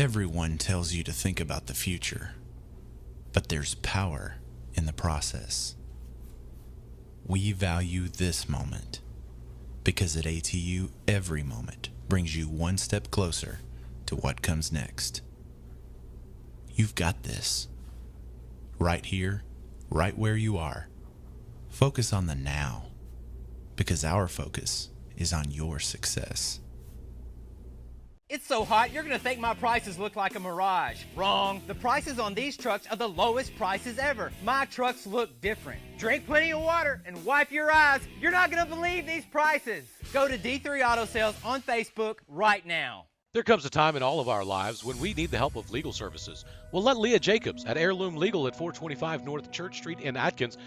Everyone tells you to think about the future, but there's power in the process. We value this moment because at ATU, every moment brings you one step closer to what comes next. You've got this. Right here, right where you are. Focus on the now, because our focus is on your success. It's so hot, you're gonna think my prices look like a mirage. Wrong. The prices on these trucks are the lowest prices ever. My trucks look different. Drink plenty of water and wipe your eyes. You're not gonna believe these prices. Go to D3 Auto Sales on Facebook right now. There comes a time in all of our lives when we need the help of legal services. Well, let Leah Jacobs at Heirloom Legal at 425 North Church Street in Atkins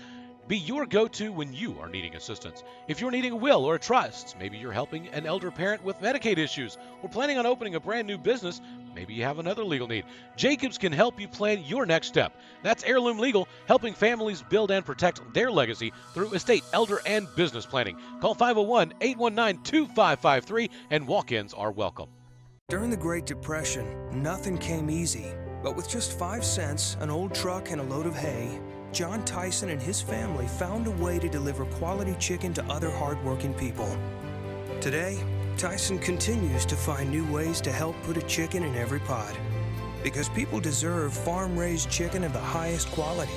be your go-to when you are needing assistance. If you're needing a will or a trust, maybe you're helping an elder parent with Medicaid issues, or planning on opening a brand new business, maybe you have another legal need. Jacobs can help you plan your next step. That's Heirloom Legal, helping families build and protect their legacy through estate, elder, and business planning. Call 501-819-2553, and walk-ins are welcome. During the Great Depression, nothing came easy. But with just 5 cents, an old truck, and a load of hay, John Tyson and his family found a way to deliver quality chicken to other hardworking people. Today, Tyson continues to find new ways to help put a chicken in every pot. Because people deserve farm-raised chicken of the highest quality.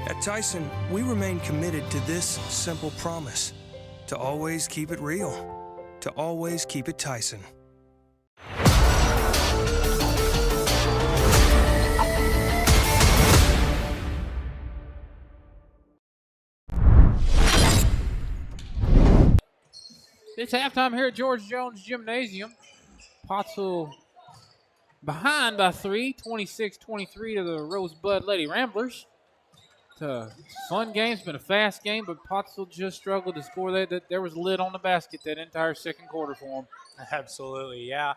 At Tyson, we remain committed to this simple promise: to always keep it real, to always keep it Tyson. It's halftime here at Georg Jones Gymnasium. Pottsville behind by 3, 26-23 to the RoseBud Lady Ramblers. It's a fun game. It's been a fast game, but Pottsville just struggled to score. There was a lid on the basket that entire second quarter for them. Absolutely, yeah.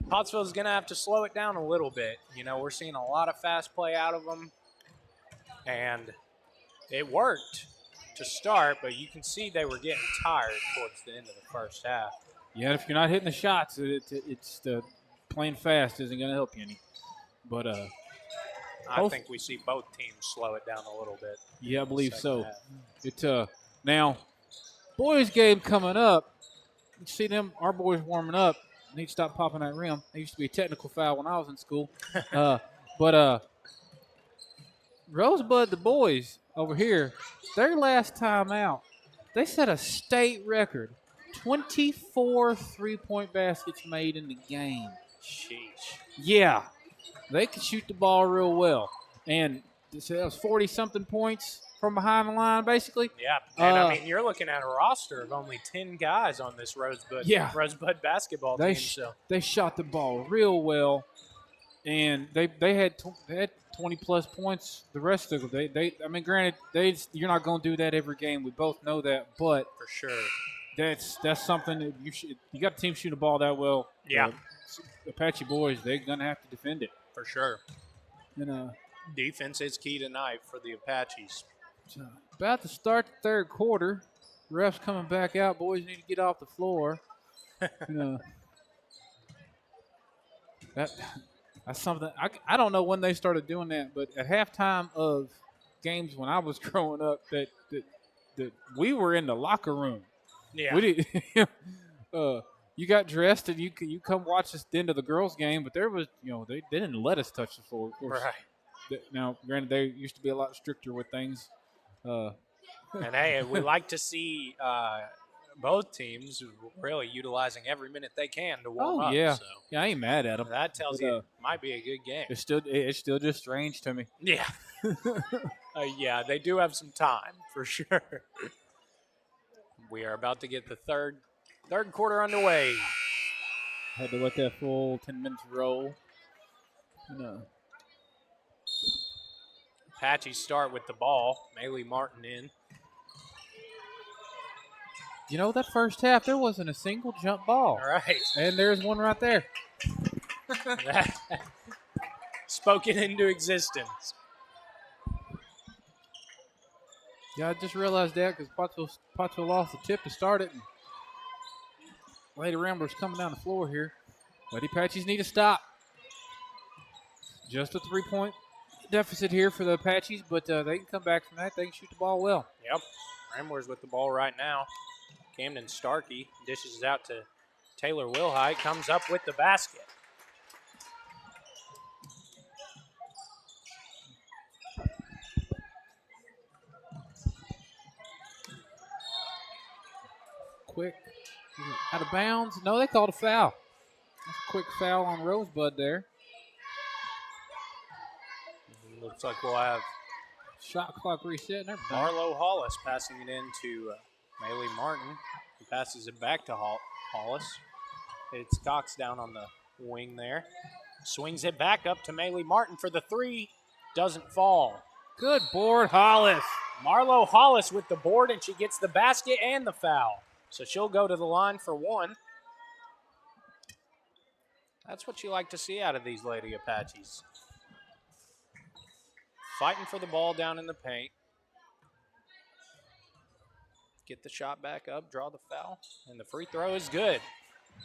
Pottsville's going to have to slow it down a little bit. You know, we're seeing a lot of fast play out of them, and it worked to start, but you can see they were getting tired towards the end of the first half. Yeah, if you're not hitting the shots, it's playing fast isn't going to help you any. But I think we see both teams slow it down a little bit. Yeah, I believe so. It's now boys game coming up. You see them, our boys warming up. Need to stop popping that rim. It used to be a technical foul when I was in school. But RoseBud, the boys over here, their last time out, they set a state record. 24 three-point baskets made in the game. Sheesh. Yeah. They could shoot the ball real well. And that was 40-something points from behind the line, basically. Yeah. And, I mean, you're looking at a roster of only 10 guys on this RoseBud basketball team. So they shot the ball real well. And they had 20-plus points the rest of them. I mean, granted, you're not going to do that every game. We both know that. But for sure, that's something that you got a team shooting the ball that well. Yeah. Apache boys, they're going to have to defend it. For sure. And, defense is key tonight for the Apaches. About to start the third quarter. Refs coming back out. Boys need to get off the floor. That's something I don't know when they started doing that, but at halftime of games when I was growing up, that we were in the locker room. Yeah. We did. You got dressed and you come watch us at the end of the girls' game, but there was they didn't let us touch the floor. Of course. Right. Now, granted, they used to be a lot stricter with things. And hey, we like to see both teams really utilizing every minute they can to warm up. Yeah. So yeah, I ain't mad at them. That tells you it might be a good game. It's still just strange to me. Yeah. Yeah, they do have some time for sure. We are about to get the third quarter underway. Had to let that full 10 minutes roll. Apaches start with the ball. Maylee Martin in. That first half, there wasn't a single jump ball. All right. And there's one right there. Spoken into existence. Yeah, I just realized that because Pottsville lost the tip to start it. And Lady Ramblers coming down the floor here. But the Apaches need to stop. Just a 3-point deficit here for the Apaches, but they can come back from that. They can shoot the ball well. Yep. Ramblers with the ball right now. Camden Starkey dishes it out to Taylor Wilhite, comes up with the basket. Quick. Out of bounds. No, they called a foul. That's a quick foul on RoseBud there. Looks like we'll have Shot clock reset and everything. Marlo Hollis passing it in to Maylee Martin, who passes it back to Hollis. It's Cox down on the wing there. Swings it back up to Maylee Martin for the three. Doesn't fall. Good board, Hollis. Marlo Hollis with the board, and she gets the basket and the foul. So she'll go to the line for one. That's what you like to see out of these Lady Apaches. Fighting for the ball down in the paint. Get the shot back up, draw the foul, and the free throw is good.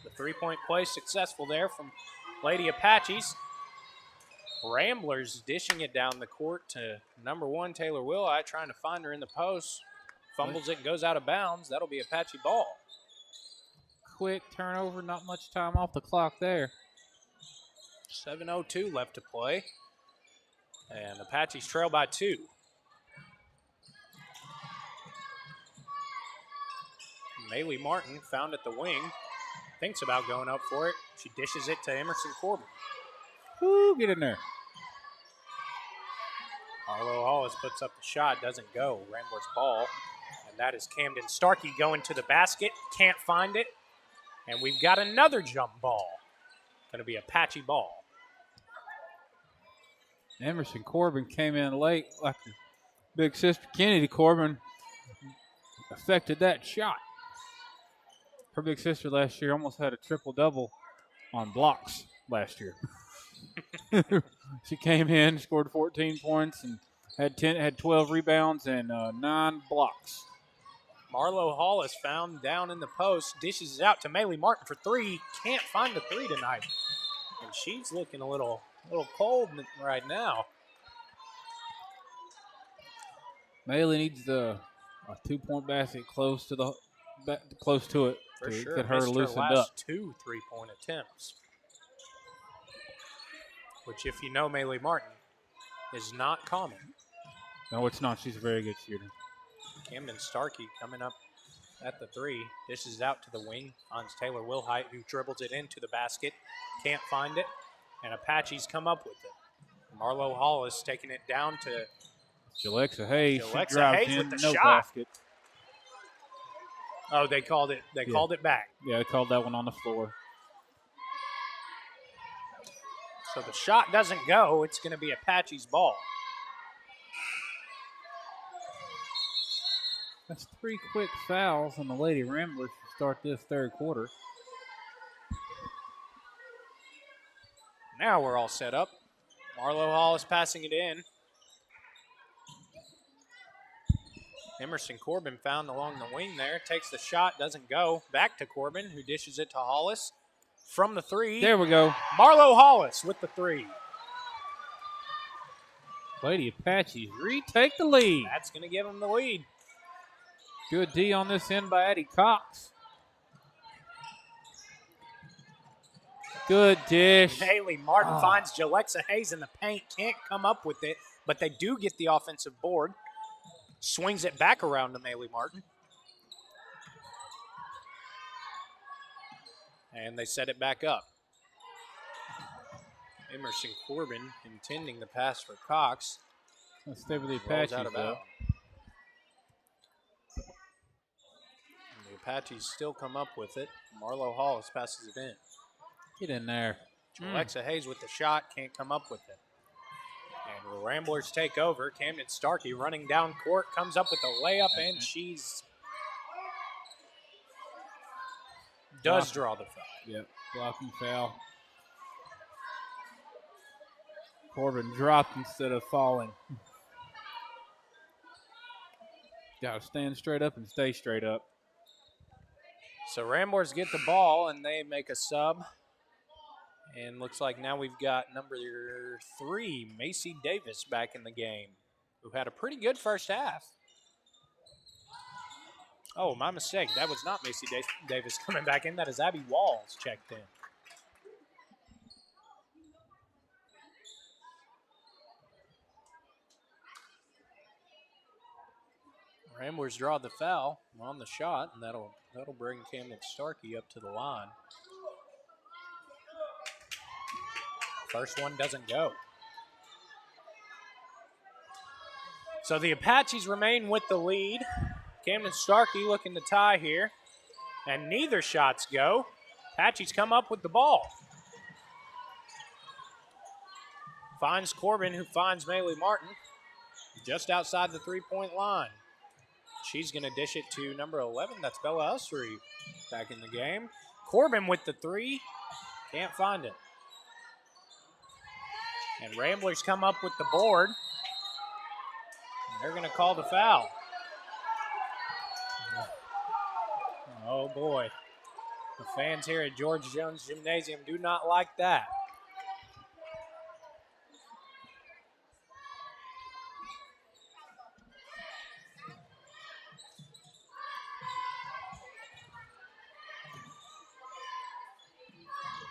The three-point play successful there from Lady Apaches. Ramblers dishing it down the court to number one, Taylor Wilhite, trying to find her in the post. Fumbles it and goes out of bounds. That'll be Apache ball. Quick turnover, not much time off the clock there. 7:02 left to play. And Apaches trail by 2. Maylee Martin found at the wing. Thinks about going up for it. She dishes it to Emerson Corbin. Woo, get in there. Arlo Hollis puts up the shot, doesn't go. Ramblers ball. And that is Camden Starkey going to the basket. Can't find it. And we've got another jump ball. Going to be Apache ball. Emerson Corbin came in late like the big sister Kennedy Corbin affected that shot. Her big sister last year almost had a triple-double on blocks last year. She came in, scored 14 points, and had 12 rebounds and 9 blocks. Marlo Hollis found down in the post, dishes it out to Maylee Martin for 3. Can't find the 3 tonight. And she's looking a little cold right now. Maylee needs a 2-point basket close to it For to sure. get her Missed loosened her last up. 2 3-point attempts. Which, if you know Maylee Martin, is not common. No, it's not. She's a very good shooter. Camden Starkey coming up at the 3. Dishes out to the wing. Finds Taylor Wilhite, who dribbles it into the basket. Can't find it. And Apaches come up with it. Marlo Hollis taking it down to Jalexa Hayes. Jalexa She drives Hayes in, with the no shot. basket. Oh, they called it. They called it back. Yeah, they called that one on the floor. So the shot doesn't go. It's going to be Apache's ball. That's 3 quick fouls on the Lady Ramblers to start this third quarter. Now we're all set up. Marlo Hollis passing it in. Emerson Corbin found along the wing there. Takes the shot, doesn't go. Back to Corbin, who dishes it to Hollis. From the 3. There we go. Marlo Hollis with the 3. Lady Apaches retake the lead. That's going to give them the lead. Good D on this end by Addie Cox. Good dish. Maylee Martin finds Jalexa Hayes in the paint. Can't come up with it, but they do get the offensive board. Swings it back around to Maylee Martin. And they set it back up. Emerson Corbin intending the pass for Cox. Let's stay with the Rolls Apaches, out of though. bounds. And the Apaches still come up with it. Marlo Hollis passes it in. Get in there. Alexa Hayes with the shot, can't come up with it. And the Ramblers take over. Camden Starkey running down court, comes up with a layup, and she's does draw the foul. Yep, blocking foul. Corbin dropped instead of falling. Got to stand straight up and stay straight up. So Ramblers get the ball, and they make a sub. And looks like now we've got number 3, Macy Davis, back in the game, who had a pretty good first half. Oh, my mistake. That was not Macy Davis coming back in. That is Abby Walls checked in. Ramblers draw the foul on the shot, and that'll bring Camden Starkey up to the line. First one doesn't go. So the Apaches remain with the lead. Camden Starkey looking to tie here, and neither shots go. Apaches come up with the ball. Finds Corbin, who finds Maylee Martin just outside the three-point line. She's going to dish it to number 11. That's Bella Usry back in the game. Corbin with the three. Can't find it. And Ramblers come up with the board. And they're going to call the foul. Oh, boy. The fans here at Georg Jones Gymnasium do not like that.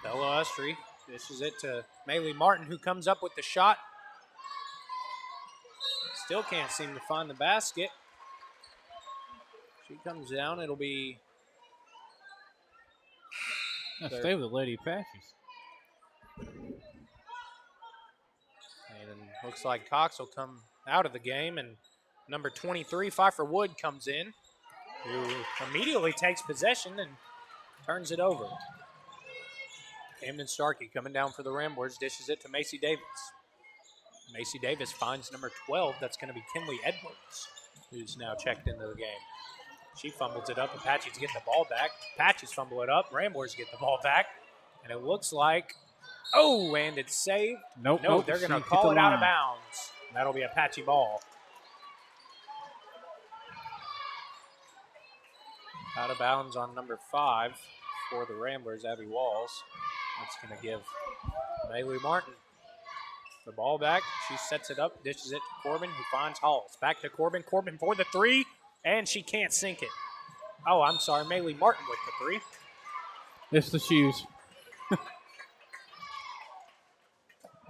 Bella Ustry dishes it to Maylee Martin, who comes up with the shot. Still can't seem to find the basket. She comes down. It'll be... Stay with the Lady Apaches. And looks like Cox will come out of the game, and number 23, Pfeiffer Wood, comes in, who immediately takes possession and turns it over. Camden Starkey coming down for the Ramblers, dishes it to Macy Davis. Macy Davis finds number 12. That's going to be Kinley Edwards, who's now checked into the game. She fumbles it up. Apaches get the ball back. Apaches fumble it up. Ramblers get the ball back. And it looks like, oh, and it's saved. Nope. They're going to call it out of bounds. That'll be Apache ball. Out of bounds on number 5 for the Ramblers, Abby Walls. That's going to give Maylee Martin the ball back. She sets it up, dishes it to Corbin, who finds Halls. Back to Corbin. Corbin for the three, and she can't sink it. Oh, I'm sorry. Maylee Martin with the three. It's the shoes.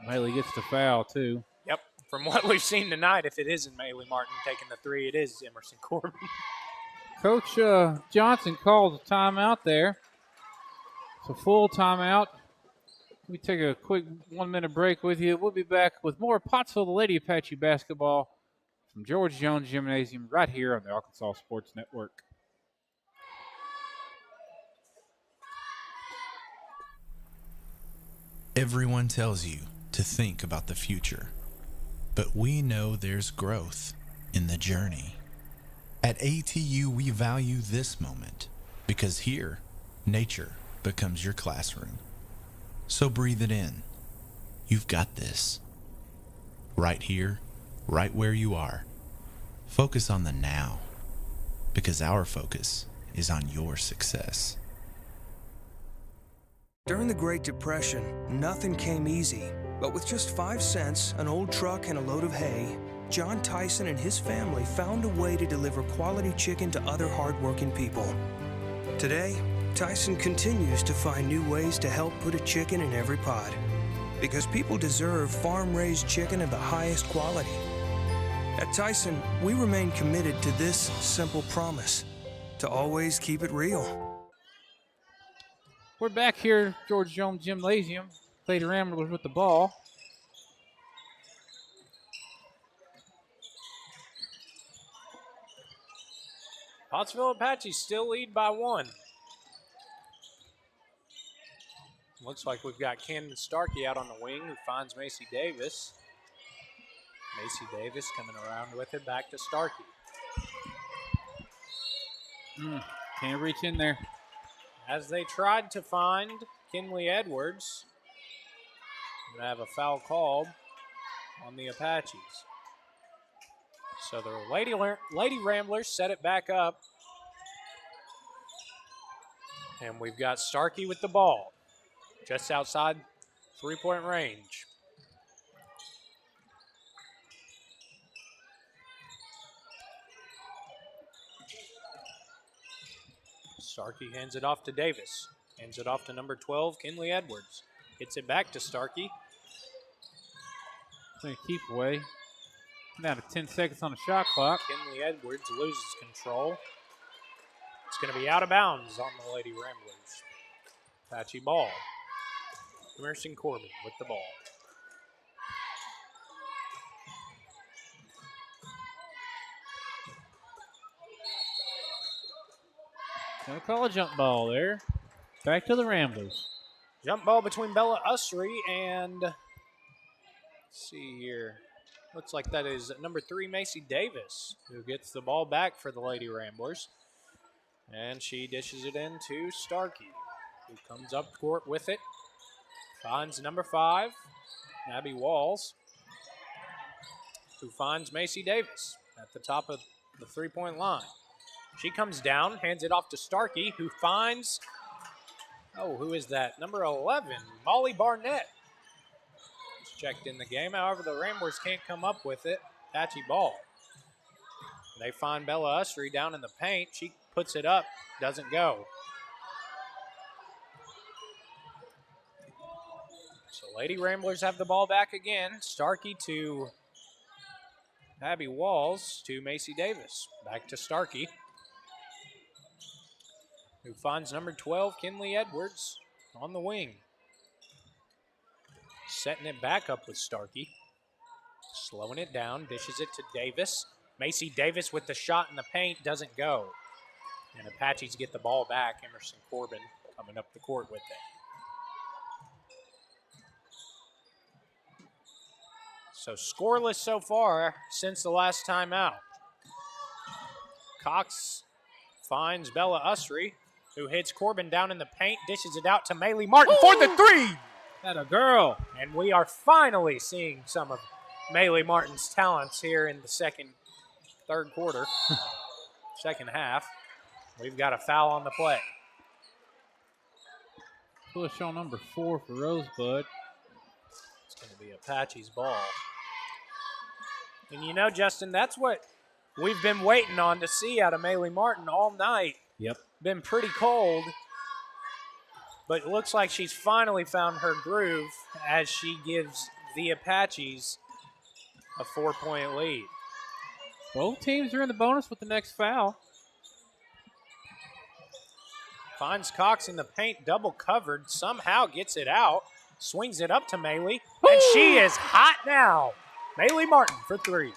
Maylee gets the foul, too. Yep. From what we've seen tonight, if it isn't Maylee Martin taking the three, it is Emerson Corbin. Coach Johnson called a timeout there. It's a full timeout. Let me take a quick 1-minute break with you. We'll be back with more Pottsville the Lady Apache basketball from Georg Jones Gymnasium right here on the Arkansas Sports Network. Everyone tells you to think about the future, but we know there's growth in the journey. At ATU, we value this moment because here, nature becomes your classroom. So breathe it in. You've got this. Right here, right where you are. Focus on the now, because our focus is on your success. During the Great Depression, nothing came easy. But with just 5 cents, an old truck, and a load of hay, John Tyson and his family found a way to deliver quality chicken to other hardworking people. Today, Tyson continues to find new ways to help put a chicken in every pot. Because people deserve farm-raised chicken of the highest quality. At Tyson, we remain committed to this simple promise, to always keep it real. We're back here at Georg Jones Gymnasium. Lady Ramblers with the ball. Pottsville Apaches still lead by 1. Looks like we've got Camden Starkey out on the wing, who finds Macy Davis. Macy Davis coming around with it, back to Starkey. Can't reach in there. As they tried to find Kinley Edwards, we're going to have a foul called on the Apaches. So the Lady Ramblers set it back up. And we've got Starkey with the ball. Just outside 3-point range. Starkey hands it off to Davis. Hands it off to number 12, Kinley Edwards. Gets it back to Starkey. Going to keep away. Down to 10 seconds on the shot clock. Kinley Edwards loses control. It's going to be out of bounds on the Lady Ramblers. Apache ball. Emerson Corbin with the ball. Gonna call a jump ball there. Back to the Ramblers. Jump ball between Bella Usry and, let's see here. Looks like that is number 3, Macy Davis, who gets the ball back for the Lady Ramblers. And she dishes it in to Starkey, who comes up court with it. Finds number 5, Abby Walls, who finds Macy Davis at the top of the 3-point line. She comes down, hands it off to Starkey, who finds, who is that? Number 11, Molly Barnett. She's checked in the game. However, the Ramblers can't come up with it. Apache ball. They find Bella Usry down in the paint. She puts it up, doesn't go. So Lady Ramblers have the ball back again. Starkey to Abby Walls to Macy Davis. Back to Starkey, who finds number 12, Kinley Edwards, on the wing. Setting it back up with Starkey. Slowing it down, dishes it to Davis. Macy Davis with the shot in the paint, doesn't go. And Apaches get the ball back. Emerson Corbin coming up the court with it. So scoreless so far since the last time out. Cox finds Bella Usry, who hits Corbin down in the paint, dishes it out to Maylee Martin for the 3. That a girl. And we are finally seeing some of Maylee Martin's talents here in the third quarter, second half. We've got a foul on the play. Push on number 4 for RoseBud. It's going to be Apache's ball. And you know, Justin, that's what we've been waiting on to see out of Maylee Martin all night. Yep. Been pretty cold, but it looks like she's finally found her groove as she gives the Apaches a 4-point lead. Both teams are in the bonus with the next foul. Finds Cox in the paint, double covered, somehow gets it out, swings it up to Maylee, and she is hot now. Maylee Martin for 3.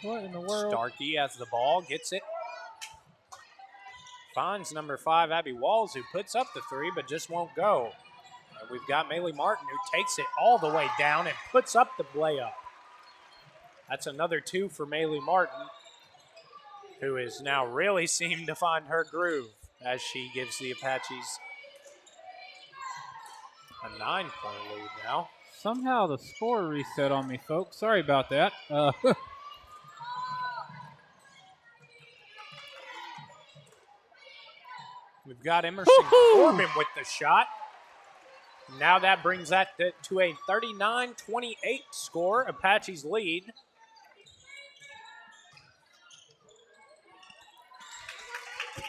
What in the world? Starkey has the ball, gets it. Finds number 5, Abby Walls, who puts up the 3, but just won't go. And we've got Maylee Martin, who takes it all the way down and puts up the layup. That's another 2 for Maylee Martin, who has now really seemed to find her groove as she gives the Apaches a 9-point lead now. Somehow the score reset on me, folks. Sorry about that. We've got Emerson Corbin with the shot. Now that brings that to a 39-28 score. Apaches lead.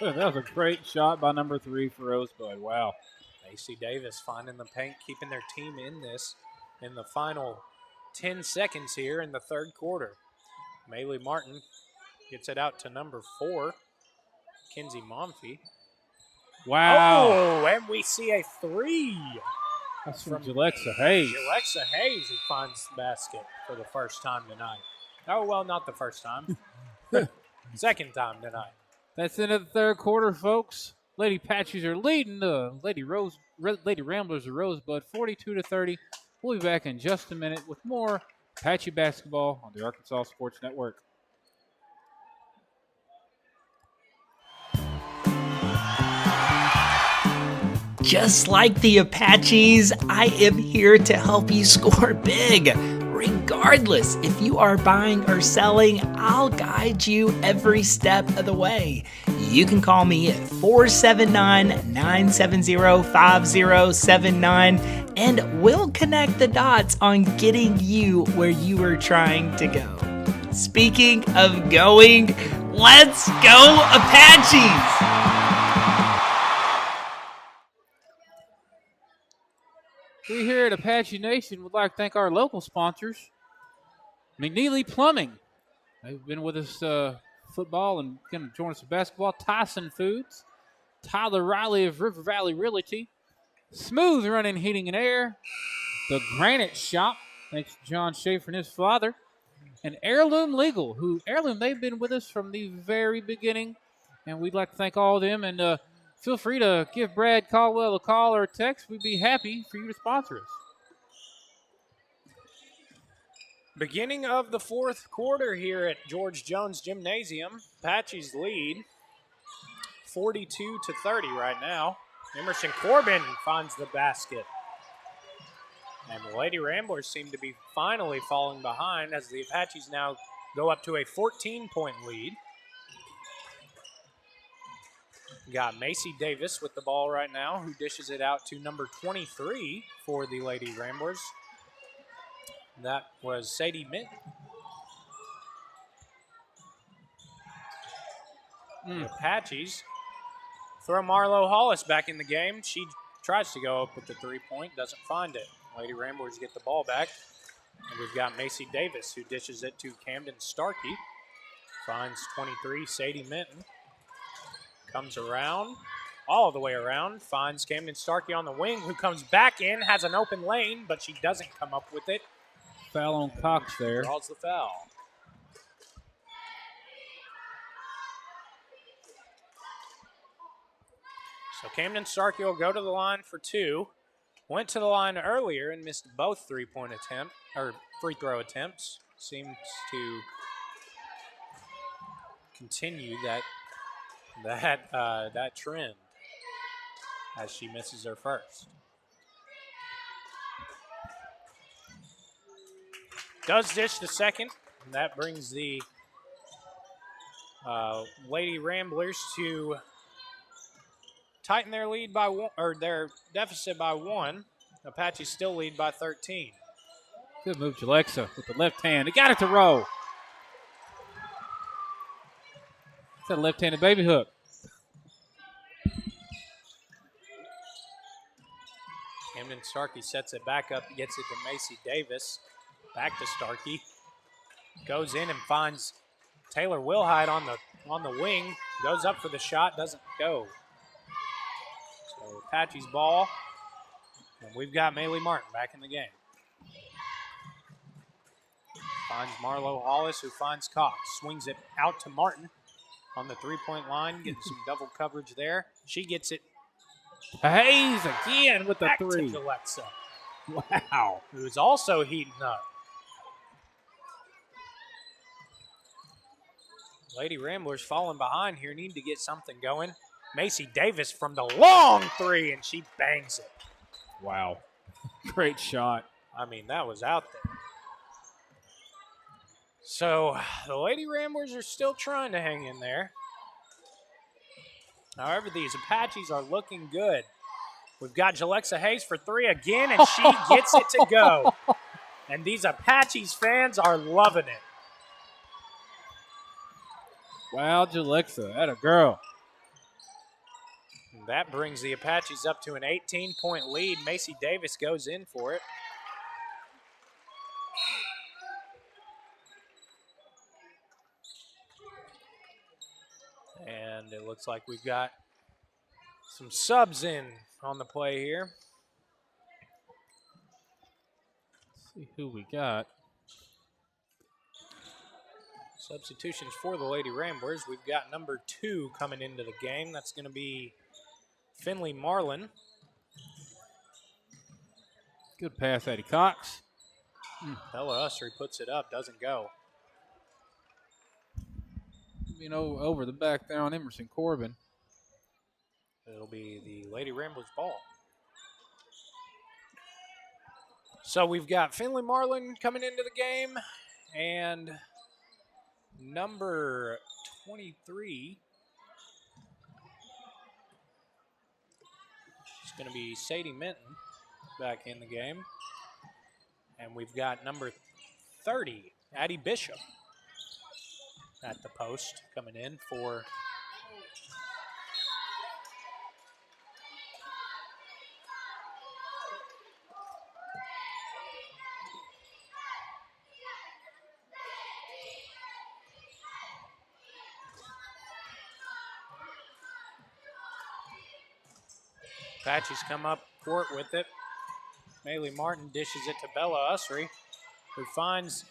That was a great shot by number 3 for RoseBud. Wow. Macy Davis finding the paint, keeping their team in this in the final 10 seconds here in the third quarter. Maylee Martin gets it out to number 4, Kinsey Monfie. Wow. Oh, and we see a 3. That's from Jalexa Hayes. Jalexa Hayes, who finds the basket for the first time tonight. Oh, well, not the first time. Second time tonight. That's the end of the third quarter, folks. Lady Apaches are leading the Lady Ramblers of RoseBud 42-30. We'll be back in just a minute with more Apache basketball on the Arkansas Sports Network. Just like the Apaches, I am here to help you score big. Regardless if you are buying or selling, I'll guide you every step of the way. you can call me at 479-970-5079 and we'll connect the dots on getting you where you are trying to go. Speaking of going, let's go Apaches! We here at Apache Nation would like to thank our local sponsors, McNeely Plumbing. They've been with us football and going to join us in basketball. Tyson Foods, Tyler Riley of River Valley Realty, Smooth Running Heating and Air, The Granite Shop, thanks to John Schaefer and his father, and Heirloom Legal, they've been with us from the very beginning, and we'd like to thank all of them. And feel free to give Brad Caldwell a call or a text. We'd be happy for you to sponsor us. Beginning of the fourth quarter here at Georg Jones Gymnasium. Apache's lead, 42-30 right now. Emerson Corbin finds the basket. And the Lady Ramblers seem to be finally falling behind as the Apaches now go up to a 14-point lead. Got Macy Davis with the ball right now, who dishes it out to number 23 for the Lady Ramblers. That was Sadie Minton. The Apaches throw Marlo Hollis back in the game. She tries to go up with the three-point, doesn't find it. Lady Ramblers get the ball back. And we've got Macy Davis, who dishes it to Camden Starkey. Finds 23, Sadie Minton. Comes around, all the way around, finds Camden Starkey on the wing, who comes back in, has an open lane, but she doesn't come up with it. Foul on Cox there. Draws the foul. So Camden Starkey will go to the line for two. Went to the line earlier and missed both free throw attempts. Seems to continue that trend as she misses her first. Does dish the second, and that brings the Lady Ramblers to tighten their lead by one, or their deficit by one. Apaches still lead by 13. Good move, Jalexa with the left hand. He got it to roll. It's that left-handed baby hook. Camden Starkey sets it back up, gets it to Macy Davis. Back to Starkey. Goes in and finds Taylor Wilhite on the wing. Goes up for the shot, doesn't go. So Apache's ball. And we've got Maylee Martin back in the game. Finds Marlo Hollis, who finds Cox. Swings it out to Martin on the three-point line. Getting some double coverage there. She gets it. Hayes again with the back three. To Alexa. Wow. Who's also heating up. Lady Ramblers falling behind here. Need to get something going. Macy Davis from the long three, and she bangs it. Wow. Great shot. I mean, that was out there. So the Lady Ramblers are still trying to hang in there. However, these Apaches are looking good. We've got Jalexa Hayes for three again, and she gets it to go. And these Apaches fans are loving it. Wow, Jalexa, that a girl. And that brings the Apaches up to an 18-point lead. Macy Davis goes in for it. And it looks like we've got some subs in on the play here. Let's see who we got. Substitutions for the Lady Ramblers. We've got number 2 coming into the game. That's going to be Finley Marlin. Good pass, Eddie Cox. Bella Ussery puts it up, doesn't go. You know, over the back there on Emerson Corbin. It'll be the Lady Ramblers ball. So we've got Finley Marlin coming into the game, and number 23 It's going to be Sadie Minton back in the game. And we've got number 30, Addie Bishop, at the post coming in for Apache's come up court with it. Maylee Martin dishes it to Bella Usry, who finds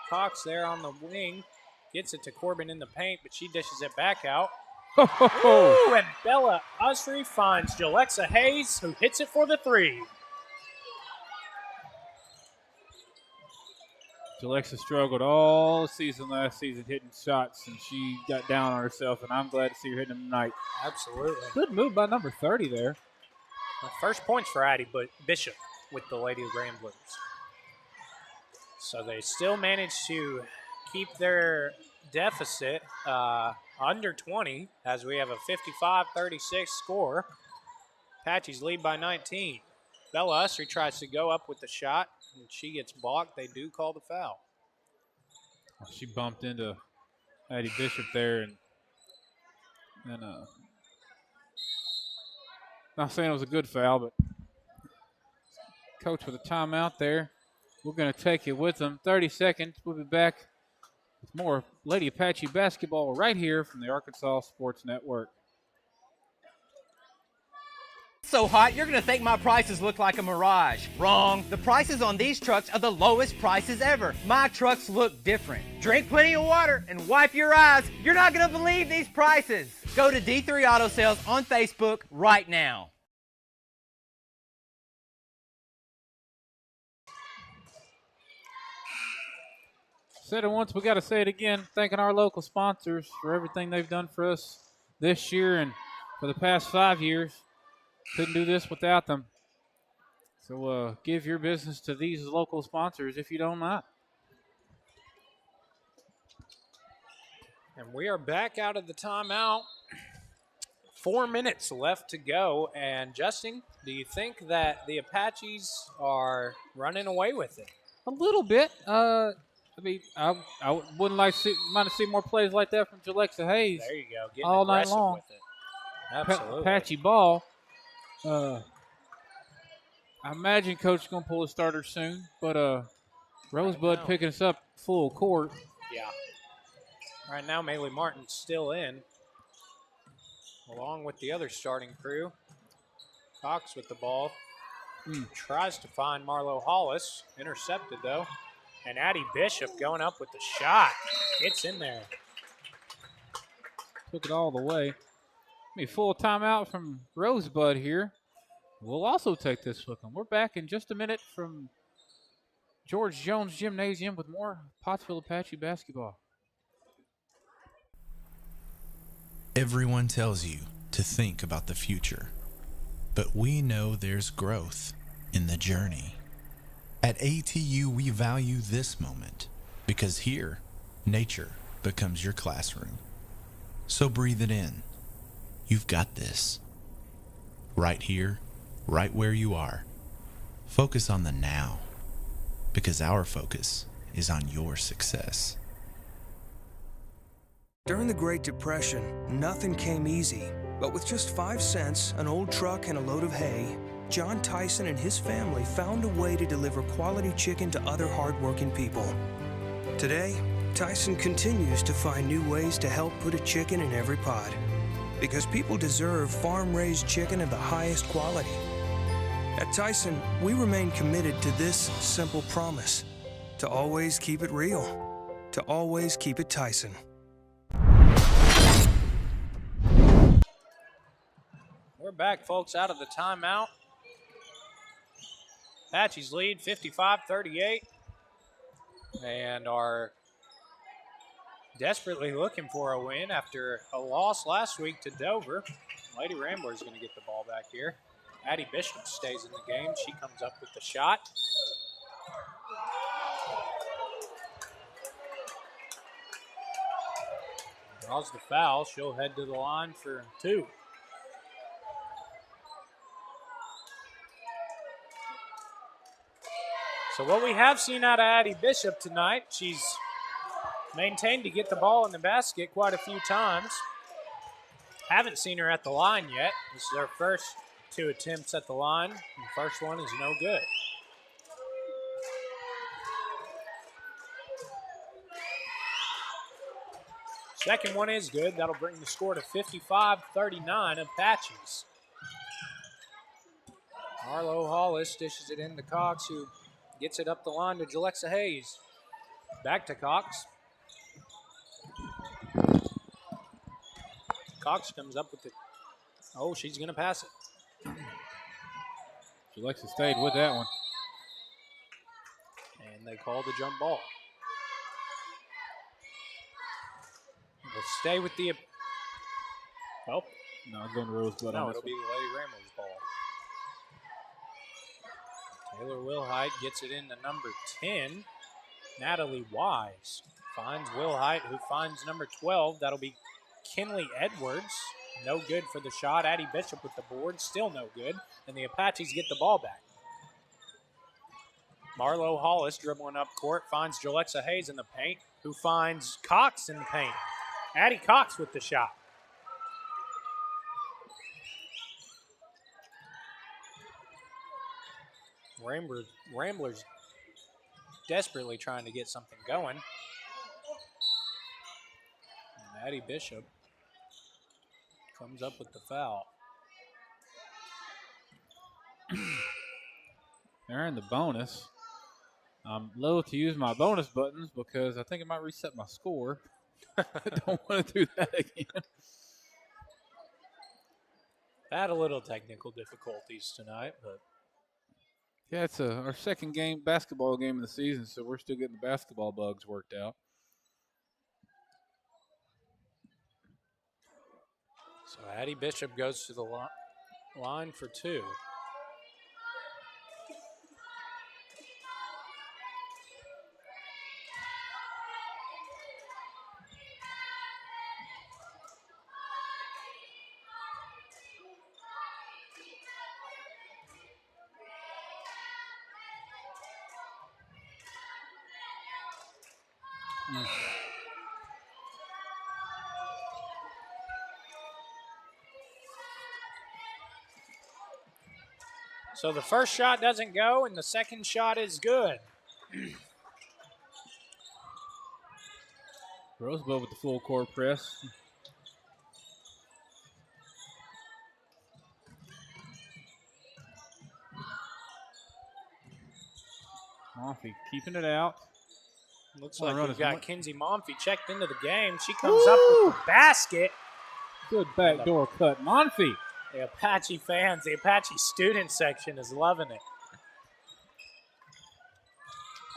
Cox there on the wing. Gets it to Corbin in the paint, but she dishes it back out. Ooh, and Bella Usry finds Jalexa Hayes, who hits it for the three. Jalexa struggled all season last season hitting shots, and she got down on herself, and I'm glad to see her hitting them tonight. Absolutely. Good move by number 30 there. The first points for Addie Bishop with the Lady Ramblers. So they still managed to keep their deficit under 20 as we have a 55-36 score. Apache's lead by 19. Bella Usry tries to go up with the shot, and she gets blocked. They do call the foul. She bumped into Addie Bishop there, and not saying it was a good foul, but coach with a timeout there. We're going to take it with them. 30 seconds. We'll be back with more Lady Apache basketball right here from the Arkansas Sports Network. So hot, you're gonna think my prices look like a mirage. Wrong. The prices on these trucks are the lowest prices ever. My trucks look different. Drink plenty of water and wipe your eyes. You're not gonna believe these prices. Go to D3 Auto Sales on Facebook right now. Said it once, we got to say it again. Thanking our local sponsors for everything they've done for us this year and for the past 5 years. Couldn't do this without them. So give your business to these local sponsors if you don't mind. And we are back out of the timeout. 4 minutes left to go. And Justin, do you think that the Apaches are running away with it? A little bit. I mean, I wouldn't mind to see more plays like that from Jalexa Hayes. There you go. Getting all night aggressive long. with it. Absolutely. Apache ball. I imagine Coach is going to pull a starter soon, but RoseBud picking us up full court. Yeah. Right now, Maylee Martin's still in, along with the other starting crew. Cox with the ball. Tries to find Marlo Hollis. Intercepted, though. And Addie Bishop going up with the shot. It's in there. Took it all the way. Full timeout from RoseBud here. We'll also take this with them. We're back in just a minute from Georg Jones Gymnasium with more Pottsville Apache basketball. Everyone tells you to think about the future, but we know there's growth in the journey. At ATU, we value this moment because here, nature becomes your classroom. So breathe it in. You've got this. Right here, right where you are. Focus on the now, because our focus is on your success. During the Great Depression, nothing came easy. But with just 5 cents, an old truck, and a load of hay, John Tyson and his family found a way to deliver quality chicken to other hardworking people. Today, Tyson continues to find new ways to help put a chicken in every pot. Because people deserve farm-raised chicken of the highest quality. At Tyson, we remain committed to this simple promise: to always keep it real, to always keep it Tyson. We're back, folks, out of the timeout. Apache's lead, 55-38, and are desperately looking for a win after a loss last week to Dover. Lady Ramblers is going to get the ball back here. Addie Bishop stays in the game. She comes up with the shot. Draws the foul. She'll head to the line for 2. So what we have seen out of Addie Bishop tonight, she's maintained to get the ball in the basket quite a few times. Haven't seen her at the line yet. This is her first 2 attempts at the line. The first one is no good. Second one is good. That'll bring the score to 55-39 Apaches. Arlo Hollis dishes it into Cox, who gets it up the line to Jalexa Hayes. Back to Cox. Cox comes up with it. Oh, she's going to pass it. Jalexa stayed with that one. And they call the jump ball. We'll stay with the... Oh. No, it's going to RoseBud. No, it'll be the Lady Ramblers ball. Taylor Wilhite gets it into number 10. Natalie Wise finds Wilhite, who finds number 12. That'll be Kinley Edwards. No good for the shot. Addie Bishop with the board. Still no good. And the Apaches get the ball back. Marlo Hollis dribbling up court. Finds Jalexa Hayes in the paint, who finds Cox in the paint. Addie Cox with the shot. Ramblers desperately trying to get something going. And Addie Bishop comes up with the foul. They're in the bonus. I'm loath to use my bonus buttons because I think it might reset my score. I don't want to do that again. Had a little technical difficulties tonight, but yeah, it's our second basketball game of the season, so we're still getting the basketball bugs worked out. So Addie Bishop goes to the line for 2. So the first shot doesn't go, and the second shot is good. RoseBud with the full court press. Monfy keeping it out. Looks like we've got Kinsey Monfy checked into the game. She comes up with the basket. Good backdoor cut. Monfy. The Apache fans, the Apache student section is loving it.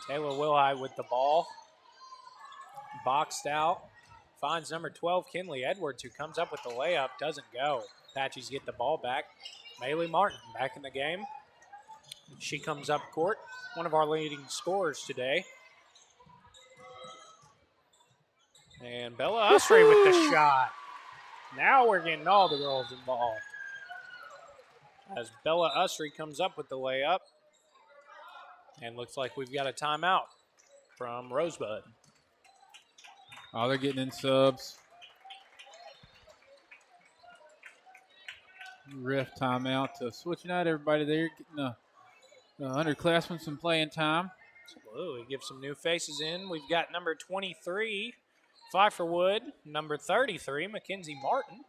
Taylor Wilhite with the ball. Boxed out. Finds number 12, Kinley Edwards, who comes up with the layup. Doesn't go. Apaches get the ball back. Maylee Martin back in the game. She comes up court. One of our leading scorers today. And Bella Usry with the shot. Now we're getting all the girls involved. As Bella Usry comes up with the layup. And looks like we've got a timeout from RoseBud. Oh, they're getting in subs. Ref timeout to switching out everybody there, getting the underclassmen some playing time. Absolutely. Give some new faces in. We've got number 23, Pfeiffer Wood, number 33, Mackenzie Martin,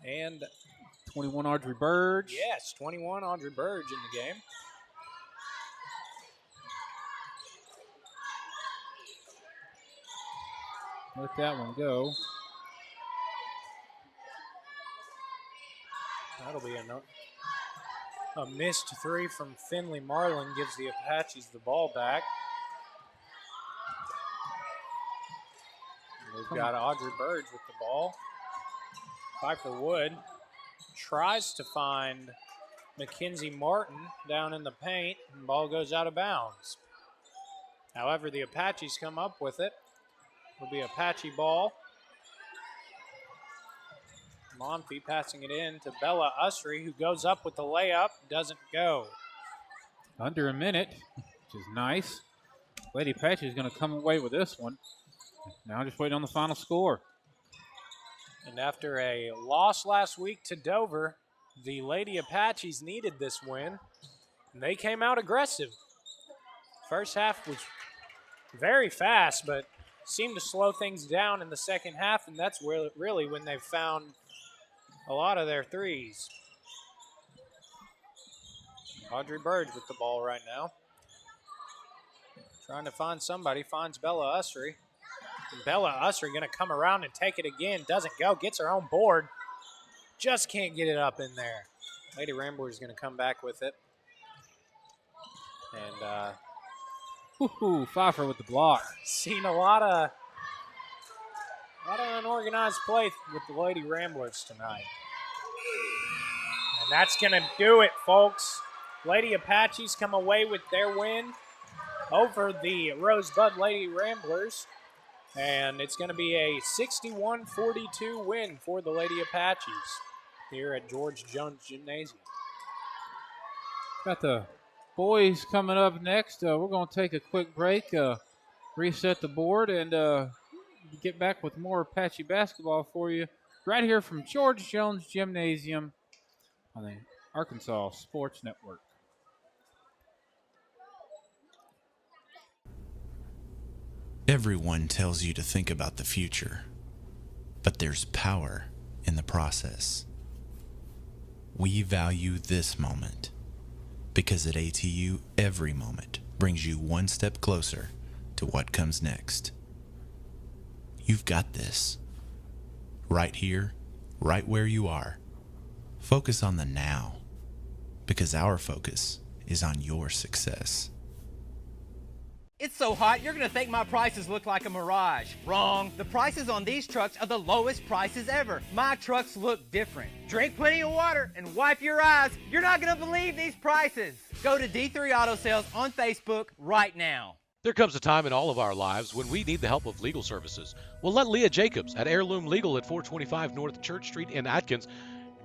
and 21, Audrey Burge. Yes, 21, Audrey Burge in the game. Let that one go. That'll be a missed 3 from Finley Marlin gives the Apaches the ball back. We've got Audrey Burge with the ball. Pfeiffer Wood tries to find Mackenzie Martin down in the paint, and the ball goes out of bounds. However, the Apaches come up with it. It'll be Apache ball. Monfy passing it in to Bella Usry, who goes up with the layup, doesn't go. Under a minute. which is nice. Lady Apache is going to come away with this one. Now just waiting on the final score. And after a loss last week to Dover, the Lady Apaches needed this win, and they came out aggressive. First half was very fast, but seemed to slow things down in the second half, and that's really when they found a lot of their threes. Audrey Burge with the ball right now. Trying to find somebody, finds Bella Usry. Bella Usry going to come around and take it again. Doesn't go, gets her own board. Just can't get it up in there. Lady Ramblers is going to come back with it. And Pfeiffer with the block. Seen a lot of unorganized play with the Lady Ramblers tonight. And that's going to do it, folks. Lady Apaches come away with their win over the RoseBud Lady Ramblers. And it's going to be a 61-42 win for the Lady Apaches here at Georg Jones Gymnasium. Got the boys coming up next. We're going to take a quick break, reset the board, and get back with more Apache basketball for you right here from Georg Jones Gymnasium on the Arkansas Sports Network. Everyone tells you to think about the future, but there's power in the process. We value this moment because at ATU, every moment brings you one step closer to what comes next. You've got this. Right here, right where you are. Focus on the now, because our focus is on your success. It's so hot, you're gonna think my prices look like a mirage. Wrong. The prices on these trucks are the lowest prices ever. My trucks look different. Drink plenty of water and wipe your eyes. You're not gonna believe these prices. Go to D3 Auto Sales on Facebook right now. There comes a time in all of our lives when we need the help of legal services. Well, let Leah Jacobs at Heirloom Legal at 425 North Church Street in Atkins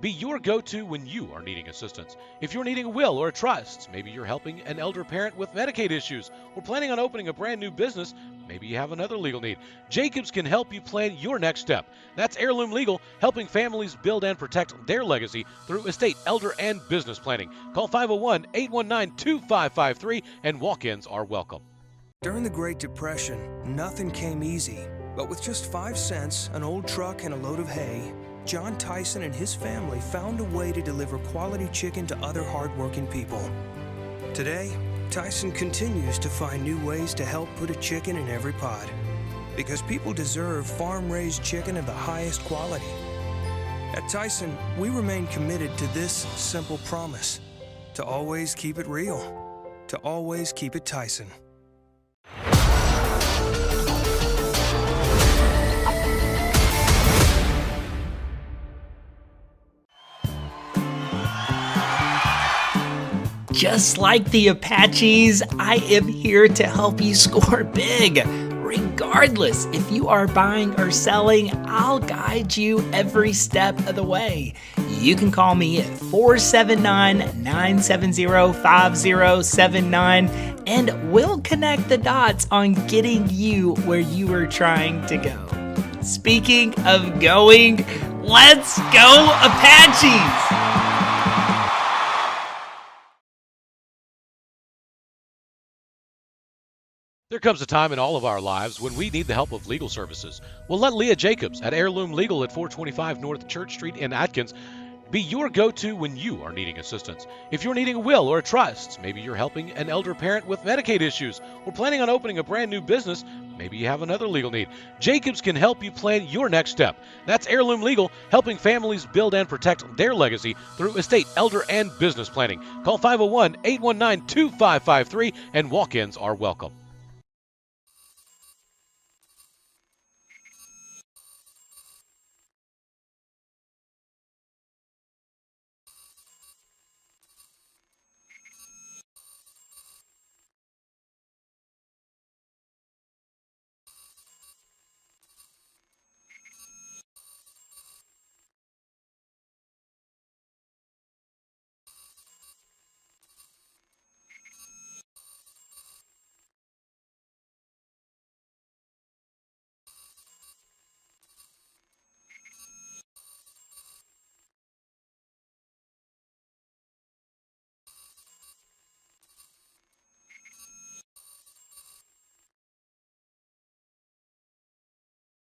be your go-to when you are needing assistance. If you're needing a will or a trust, maybe you're helping an elder parent with Medicaid issues, or planning on opening a brand new business, maybe you have another legal need. Jacobs can help you plan your next step. That's Heirloom Legal, helping families build and protect their legacy through estate, elder, and business planning. Call 501-819-2553, and walk-ins are welcome. During the Great Depression, nothing came easy. But with just 5 cents, an old truck, and a load of hay, John Tyson and his family found a way to deliver quality chicken to other hardworking people. Today, Tyson continues to find new ways to help put a chicken in every pot. Because people deserve farm-raised chicken of the highest quality. At Tyson, we remain committed to this simple promise: to always keep it real, to always keep it Tyson. Just like the Apaches, I am here to help you score big. Regardless if you are buying or selling, I'll guide you every step of the way. You can call me at 479-970-5079 and we'll connect the dots on getting you where you are trying to go. Speaking of going, let's go Apaches! There comes a time in all of our lives when we need the help of legal services. Well, let Leah Jacobs at Heirloom Legal at 425 North Church Street in Atkins be your go-to when you are needing assistance. If you're needing a will or a trust, maybe you're helping an elder parent with Medicaid issues, or planning on opening a brand new business, maybe you have another legal need. Jacobs can help you plan your next step. That's Heirloom Legal, helping families build and protect their legacy through estate, elder, and business planning. Call 501-819-2553, and walk-ins are welcome.